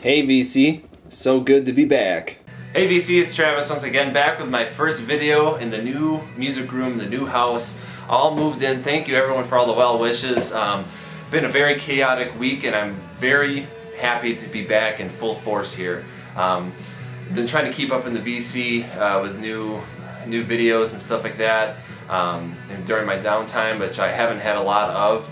Hey VC, so good to be back. Hey VC, it's Travis once again, back with my first video in the new music room, the new house. All moved in. Thank you everyone for all the well wishes. Been a very chaotic week and I'm very happy to be back in full force here. Been trying to keep up in the VC with new videos and stuff like that and during my downtime, which I haven't had a lot of.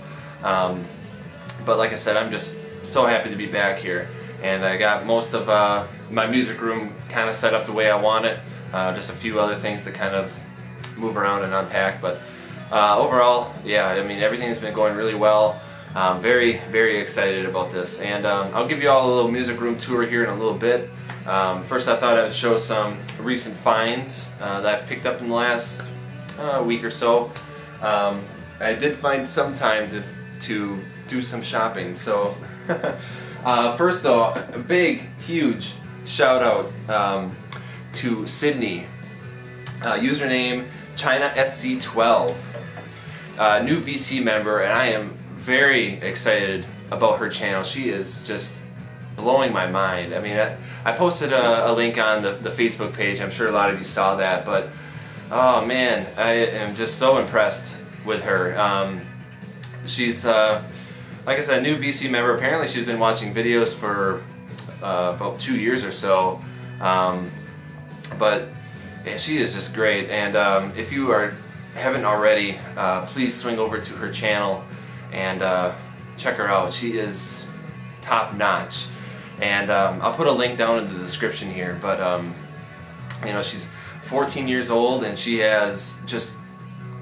But like I said, I'm just so happy to be back here. And I got most of my music room kind of set up the way I want it. Just a few other things to kind of move around and unpack. But overall, yeah, I mean, everything's been going really well. Very, very excited about this. And I'll give you all a little music room tour here in a little bit. First I thought I would show some recent finds that I've picked up in the last week or so. I did find some time to do some shopping. So first though, a big, huge shout out to Sydney. Username ChinaSC12. New VC member, and I am very excited about her channel. She is just blowing my mind. I mean, I posted a link on the Facebook page. I'm sure a lot of you saw that, but oh man, I am just so impressed with her. She's like I said, a new VC member. Apparently she's been watching videos for about 2 years or so. But yeah, she is just great. And if you haven't already, please swing over to her channel and check her out. She is top notch. And I'll put a link down in the description here. But you know, she's 14 years old and she has just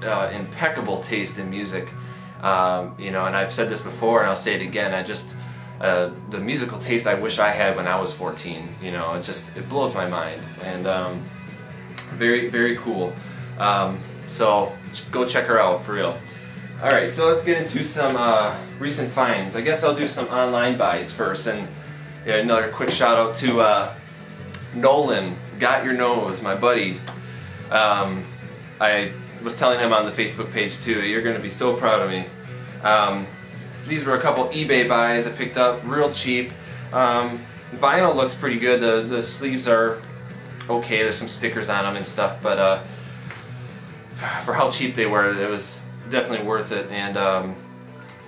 impeccable taste in music. You know, and I've said this before and I'll say it again, the musical taste I wish I had when I was 14, you know, it blows my mind, and very, very cool. So go check her out, for real. Alright, so let's get into some recent finds. I guess I'll do some online buys first, and yeah, another quick shout out to Nolan, Got Your Nose, my buddy. I was telling him on the Facebook page too, you're going to be so proud of me. These were a couple eBay buys I picked up, real cheap. Vinyl looks pretty good, the sleeves are okay, there's some stickers on them and stuff, but for how cheap they were, it was definitely worth it. And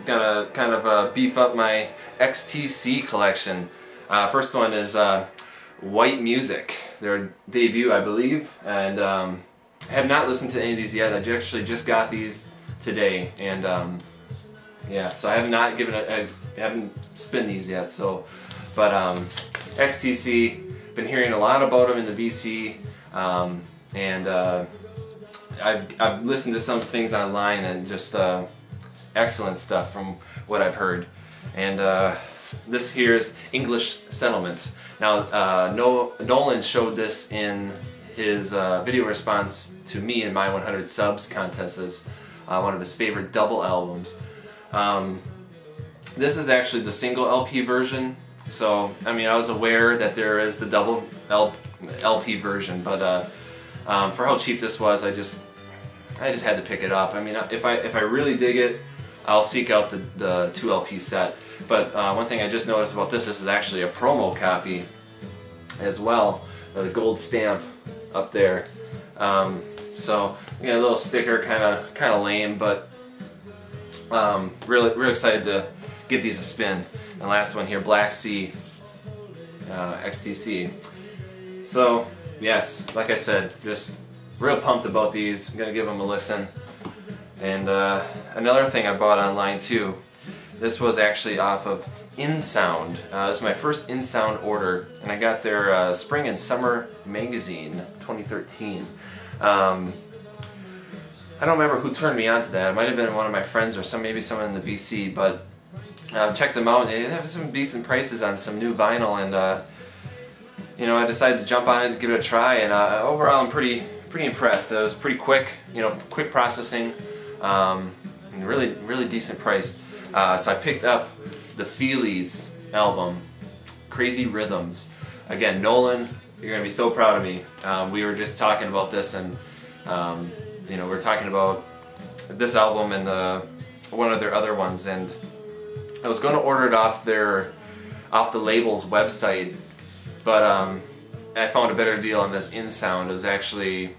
gonna kind of beef up my XTC collection. First one is White Music, their debut I believe, and I have not listened to any of these yet. I actually just got these today, and yeah, so I have not I haven't spun these yet. So, but XTC, been hearing a lot about them in the VC, and I've listened to some things online and just excellent stuff from what I've heard. And this here is English Settlements. Now, Nolan showed this in his video response to me in my 100 subs contest as one of his favorite double albums. This is actually the single LP version, so I mean I was aware that there is the double LP version, but for how cheap this was, I just had to pick it up. I mean, if I really dig it, I'll seek out the 2 LP set. But one thing I just noticed about this is actually a promo copy as well, the gold stamp up there. So you got a little sticker, kind of lame, but really excited to give these a spin. And last one here, Black Sea XTC. So yes, like I said, just real pumped about these. I'm gonna give them a listen. And another thing I bought online too. This was actually off of InSound. This is my first InSound order, and I got their Spring and Summer Magazine 2013. I don't remember who turned me on to that. It might have been one of my friends or maybe someone in the VC, but checked them out. They have some decent prices on some new vinyl, and you know, I decided to jump on it and give it a try. And overall, I'm pretty impressed. It was pretty quick, you know, quick processing, and really decent price. So I picked up the Feelies album, Crazy Rhythms. Again, Nolan, you're gonna be so proud of me. We were just talking about this, and you know, we were talking about this album and one of their other ones, and I was going to order it off their off the label's website, but I found a better deal on this in sound. It was actually,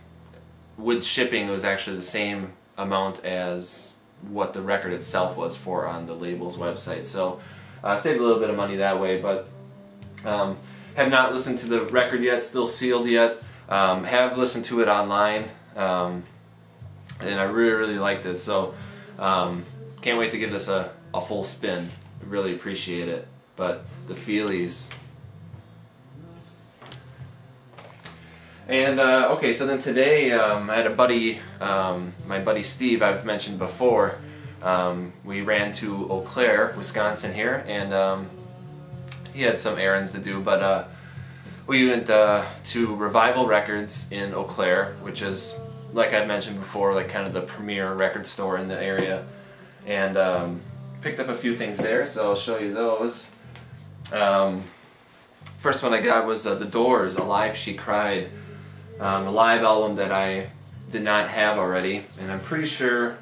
with shipping, it was actually the same amount as what the record itself was for on the label's website. So I saved a little bit of money that way, but have not listened to the record yet, still sealed yet. Have listened to it online, and I really liked it. So can't wait to give this a full spin. Really appreciate it. But the Feelies. And okay, so then today I had a buddy, my buddy Steve, I've mentioned before. We ran to Eau Claire, Wisconsin here, and he had some errands to do, but we went to Revival Records in Eau Claire, which is, like I've mentioned before, like kind of the premier record store in the area, and picked up a few things there, so I'll show you those. First one I got was The Doors, Alive She Cried, a live album that I did not have already, and I'm pretty sure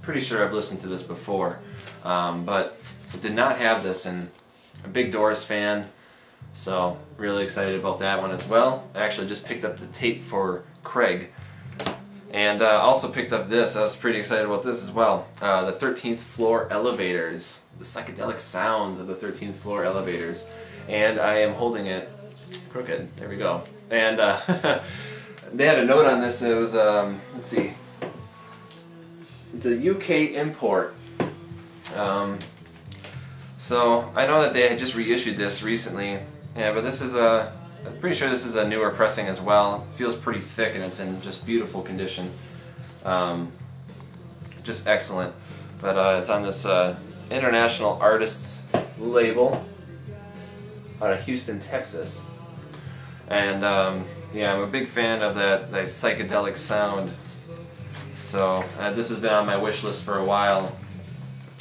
I've listened to this before, but I did not have this, and I'm a big Doors fan, so really excited about that one as well. I actually just picked up the tape for Craig, and also picked up this. I was pretty excited about this as well. The 13th Floor Elevators, the psychedelic sounds of the 13th Floor Elevators, and I am holding it crooked. There we go. And they had a note on this. It was let's see, the UK import. So I know that they had just reissued this recently. Yeah, but this is I'm pretty sure this is a newer pressing as well. It feels pretty thick and it's in just beautiful condition. Just excellent. But it's on this international artists label out of Houston, Texas. And yeah, I'm a big fan of that psychedelic sound. So this has been on my wish list for a while,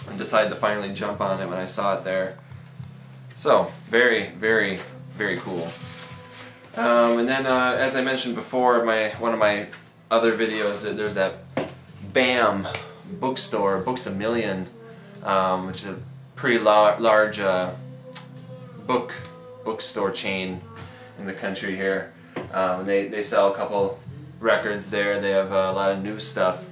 and decided to finally jump on it when I saw it there. So very, very, very cool. And then as I mentioned before, one of my other videos, there's that BAM bookstore, Books A Million, which is a pretty large bookstore chain in the country here. And they sell a couple records there. They have a lot of new stuff,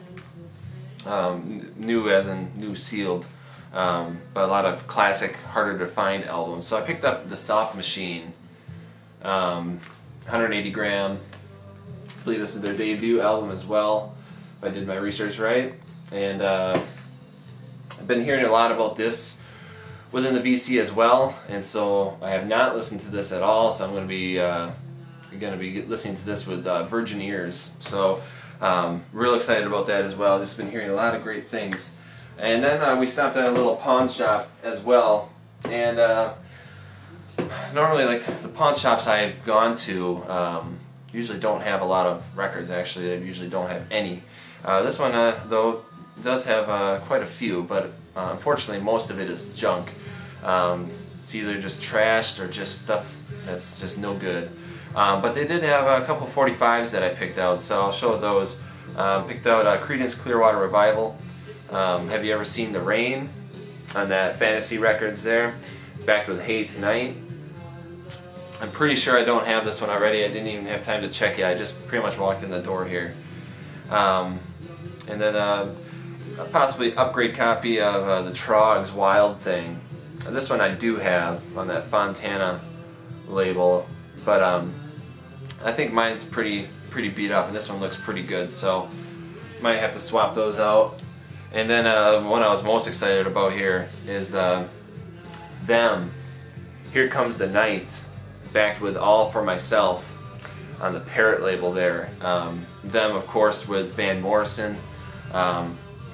new as in new sealed, but a lot of classic, harder to find albums. So I picked up the Soft Machine, 180 gram. I believe this is their debut album as well, if I did my research right. And I've been hearing a lot about this within the VC as well, and so I have not listened to this at all. So I'm going to be listening to this with virgin ears. So real excited about that as well. Just been hearing a lot of great things. And then we stopped at a little pawn shop as well. And normally, like the pawn shops I've gone to, usually don't have a lot of records. Actually, they usually don't have any. This one, though, does have quite a few, but unfortunately, most of it is junk. It's either just trashed or just stuff that's just no good. But they did have a couple 45s that I picked out, so I'll show those. Picked out Creedence Clearwater Revival. Have You Ever Seen the Rain? On that Fantasy Records there. Backed with Hey Tonight. I'm pretty sure I don't have this one already. I didn't even have time to check it. I just pretty much walked in the door here. And then a possibly upgrade copy of the Trogs Wild Thing. This one I do have on that Fontana label, but I think mine's pretty beat up, and this one looks pretty good, so might have to swap those out. And then one I was most excited about here is Them, Here Comes the Night, backed with All For Myself on the Parrot label there. Them, of course, with Van Morrison.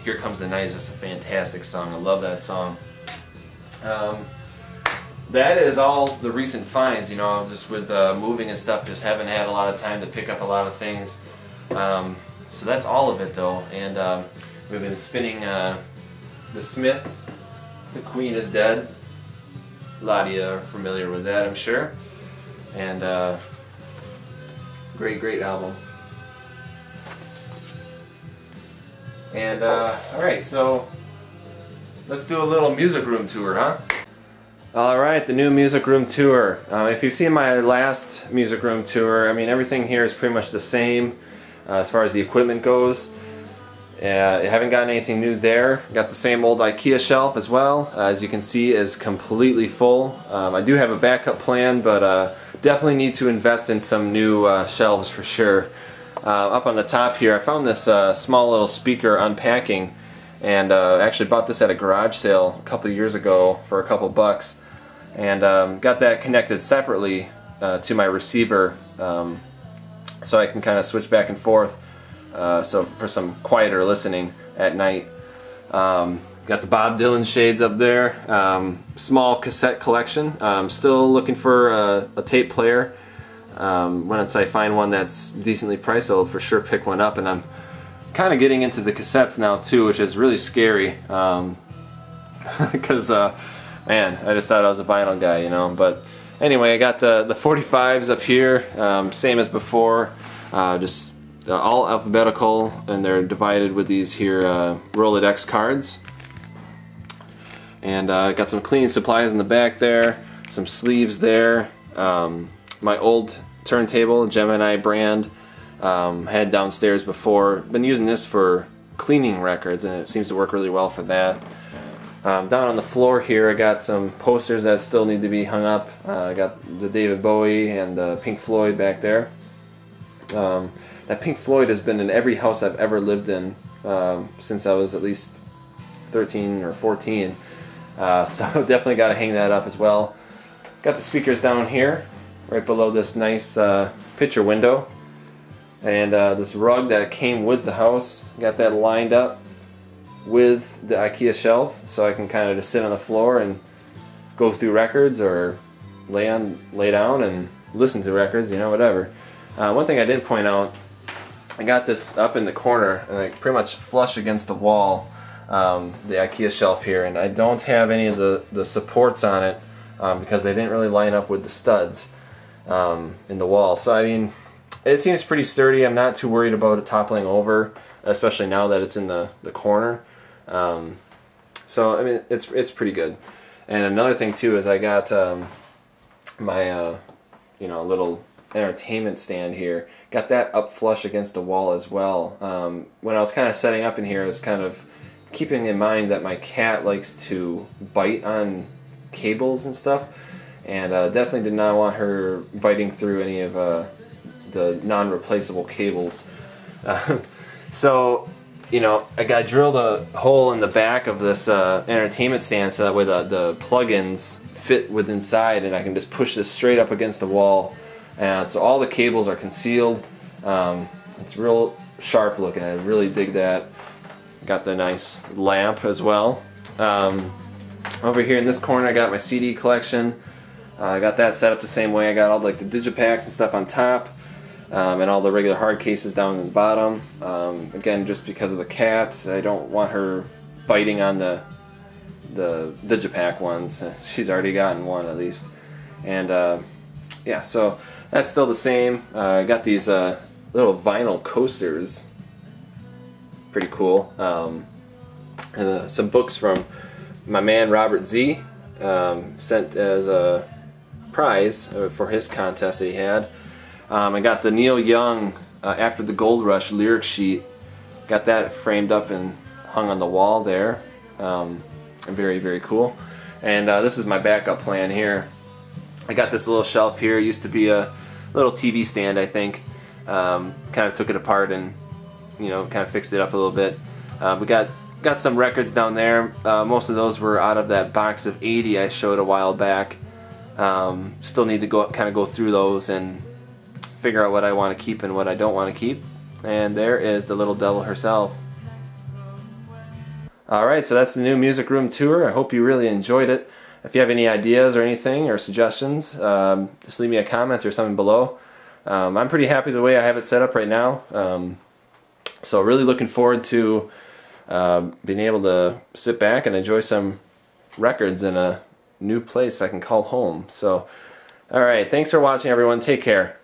Here Comes the Night is just a fantastic song. I love that song. That is all the recent finds, you know, just with moving and stuff, just haven't had a lot of time to pick up a lot of things. So that's all of it though, and we've been spinning the Smiths, The Queen Is Dead. A lot of you are familiar with that, I'm sure. And great album. And alright, so let's do a little music room tour, huh? Alright, the new music room tour. If you've seen my last music room tour, I mean everything here is pretty much the same as far as the equipment goes. I haven't gotten anything new there. Got the same old IKEA shelf as well. As you can see, is completely full. I do have a backup plan, but definitely need to invest in some new shelves for sure. Up on the top here, I found this small little speaker unpacking, and actually bought this at a garage sale a couple of years ago for a couple bucks, and got that connected separately to my receiver, so I can kind of switch back and forth. So for some quieter listening at night. Got the Bob Dylan shades up there. Small cassette collection. Still looking for a tape player. Once I find one that's decently priced, I'll for sure pick one up. And I'm kind of getting into the cassettes now too, which is really scary. Because man, I just thought I was a vinyl guy, you know. But anyway, I got the 45s up here, same as before. Just all alphabetical, and they're divided with these here Rolodex cards. And got some cleaning supplies in the back there, some sleeves there. My old turntable, Gemini brand, had downstairs before. Been using this for cleaning records, and it seems to work really well for that. Down on the floor here, I got some posters that still need to be hung up. I got the David Bowie and the Pink Floyd back there. That Pink Floyd has been in every house I've ever lived in since I was at least 13 or 14. So definitely got to hang that up as well. Got the speakers down here, right below this nice picture window. And this rug that came with the house, got that lined up with the IKEA shelf, so I can kind of just sit on the floor and go through records, or lay down and listen to records, you know, whatever. One thing I didn't point out, I got this up in the corner, and like pretty much flush against the wall, the IKEA shelf here, and I don't have any of the supports on it because they didn't really line up with the studs in the wall. So I mean, it seems pretty sturdy. I'm not too worried about it toppling over, especially now that it's in the corner. So I mean, it's pretty good. And another thing too is I got my you know, little entertainment stand here. Got that up flush against the wall as well. When I was kind of setting up in here, I was kind of keeping in mind that my cat likes to bite on cables and stuff, and definitely did not want her biting through any of the non-replaceable cables. So, you know, I got drilled a hole in the back of this entertainment stand so that way the plug-ins fit with inside, and I can just push this straight up against the wall. And so all the cables are concealed. It's real sharp looking. I really dig that. Got the nice lamp as well. Over here in this corner, I got my CD collection. I got that set up the same way. I got all like the digipacks and stuff on top, and all the regular hard cases down in the bottom. Again, just because of the cat, I don't want her biting on the digipack ones. She's already gotten one at least. And yeah, so that's still the same. I got these little vinyl coasters. Pretty cool. And some books from my man Robert Z. Sent as a prize for his contest that he had. I got the Neil Young After the Gold Rush lyric sheet. Got that framed up and hung on the wall there. Very, very cool. And this is my backup plan here. I got this little shelf here. It used to be a little TV stand, I think. Kind of took it apart and, you know, kind of fixed it up a little bit. We got some records down there. Most of those were out of that box of 80 I showed a while back. Still need to kind of go through those and figure out what I want to keep and what I don't want to keep. And there is the little devil herself. Alright, so that's the new music room tour. I hope you really enjoyed it. If you have any ideas or anything or suggestions, just leave me a comment or something below. I'm pretty happy the way I have it set up right now. So really looking forward to being able to sit back and enjoy some records in a new place I can call home. So, alright, thanks for watching everyone. Take care.